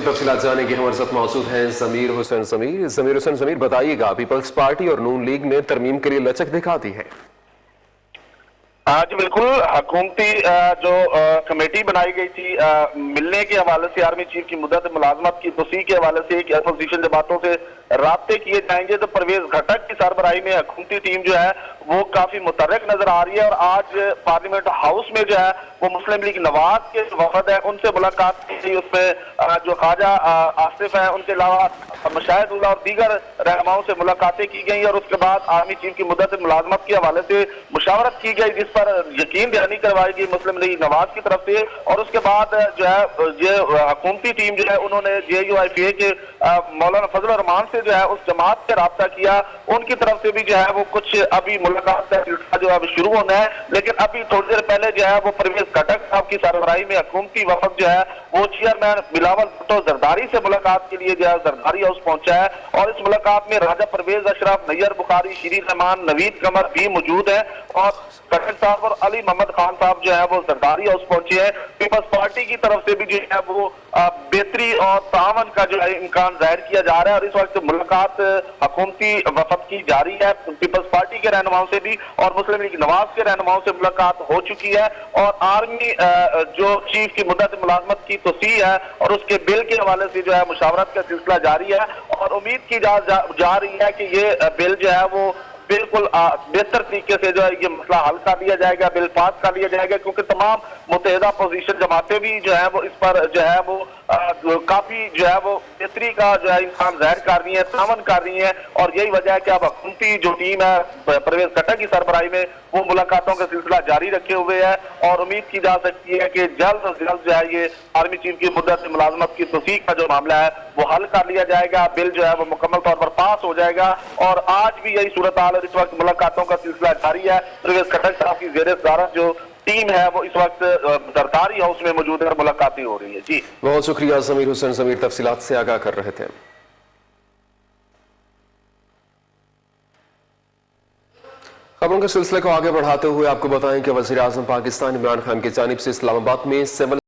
मज़ीद तफसीलात जाने की हमारे साथ मौजूद हैं ज़मीर हुसैन ज़मीर बताइएगा, पीपल्स पार्टी और नून लीग ने तरमीम के लिए लचक दिखा दी है। जी बिल्कुल, हुकूमती जो कमेटी बनाई गई थी मिलने के हवाले से, आर्मी चीफ की मुद्दत मुलाजमत की तोसी के हवाले से एक अपोजिशन जमातों से राब्ते किए जाएंगे, तो परवेज घटक की सरबराही में हुकूमती टीम जो है वो काफी मुतर्रक नजर आ रही है। और आज पार्लियामेंट हाउस में जो है वो मुस्लिम लीग नवाज के वफद है, उनसे मुलाकात की गई। उसमें जो ख्वाजा आसिफ है, उनके अलावा मशाहिदुल्लाह और दीगर रहनुमाओं से मुलाकातें की गई और उसके बाद आर्मी चीफ की मुद्दत मुलाजमत के हवाले से मुशावरत की गई, जिस पर यकीन दहानी करवाई गई मुस्लिम लीग नवाज की तरफ से। और उसके बाद जो है ये हुकूमती टीम जो है उन्होंने JUIPA के मौलाना फजल रहमान से जो है उस जमात से रब्ता किया, उनकी तरफ से भी जो है वो कुछ अभी मुलाकात का सिलसिला जो है अभी शुरू होना है। लेकिन अभी थोड़ी देर पहले जो है वो परवेज खटक साहब की सरबराही में हुकूमती वफद जो है वो चेयरमैन बिलावल भुट्टो जरदारी से मुलाकात के लिए जो है जरदारी हाउस पहुंचा है। और इस मुलाकात में राजा परवेज अशरफ, नैयर बुखारी, शीरीन रहमान, नवीद कमर भी मौजूद है और खटक साहब और अली मोहम्मद खान साहब जो है वो जरदारी हाउस पहुंचे हैं। पीपल्स पार्टी की तरफ से भी जो है वो बेहतरी और तावन का जो है इम्कान जाहिर किया जा रहा है। और इस वक्त मुलाकात हुकूमती वफद की जारी है, पीपल्स पार्टी के रहनुमाओं से भी और मुस्लिम लीग नवाज के रहनुमाओं से मुलाकात हो चुकी है। और आर्मी जो चीफ की मुद्दत मुलाजमत की तोसी है और उसके बिल के हवाले से जो है मुशावरत का सिलसिला जारी है। और उम्मीद की जा रही है कि ये बिल जो है वो बिल्कुल बेहतर तरीके से जो है ये मसला हल कर लिया जाएगा, बिल पास कर लिया जाएगा, क्योंकि तमाम मुत्तहिदा अपोजिशन जमातें भी जो है वो इस पर जो है वो काफी जो है वो बेहतरी का जो है इम्कान जाहिर कर रही है, तावन कर रही है। और यही वजह है कि अब हुकूमती जो टीम है परवेज खटक की सरबराही में वो मुलाकातों का सिलसिला जारी रखे हुए है। और उम्मीद की जा सकती है कि जल्द अज जल्द जो है ये आर्मी चीफ की मुद्दत मुलाजमत की तोसी का जो मामला है वो हल कर लिया जाएगा, बिल जो है वो मुकम्मल तौर पर पास हो जाएगा। और आज भी यही सूरत हाल है, इस वक्त मुलाकातों का सिलसिला जारी है। परवेज खटक साहब की ज़ेरे सदारत जो टीम है वो इस वक्त जरदारी हाउस में मौजूद है और मुलाकातें हो रही है। जी बहुत शुक्रिया ज़मीर हुसैन, तफसीलात से आगाह कर रहे थे। खबरों के सिलसिले को आगे बढ़ाते हुए आपको बताएं कि वज़ीर आज़म पाकिस्तान इमरान खान की जानिब से इस्लामाबाद में सिविल